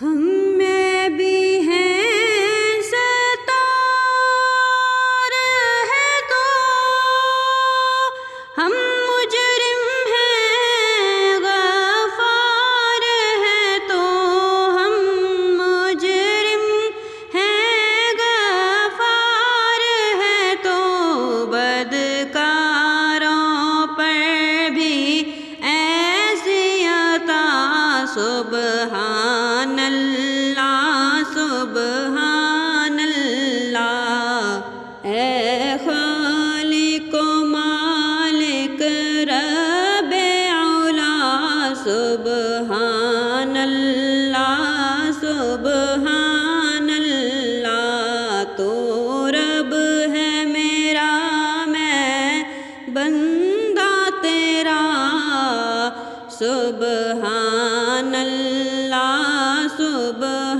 ہم میں بھی ہیں ستار ہے تو ہم مجرم ہیں، غفار ہے تو ہم مجرم ہیں، غفار ہے تو بدکاروں پر بھی ایسی عطا سبحان اللہ سبحان اللہ۔ اے خالق و مالک رب اولا سبحان اللہ سبحان اللہ۔ تو رب ہے میرا میں بندہ تیرا سبحان اللہ سبحان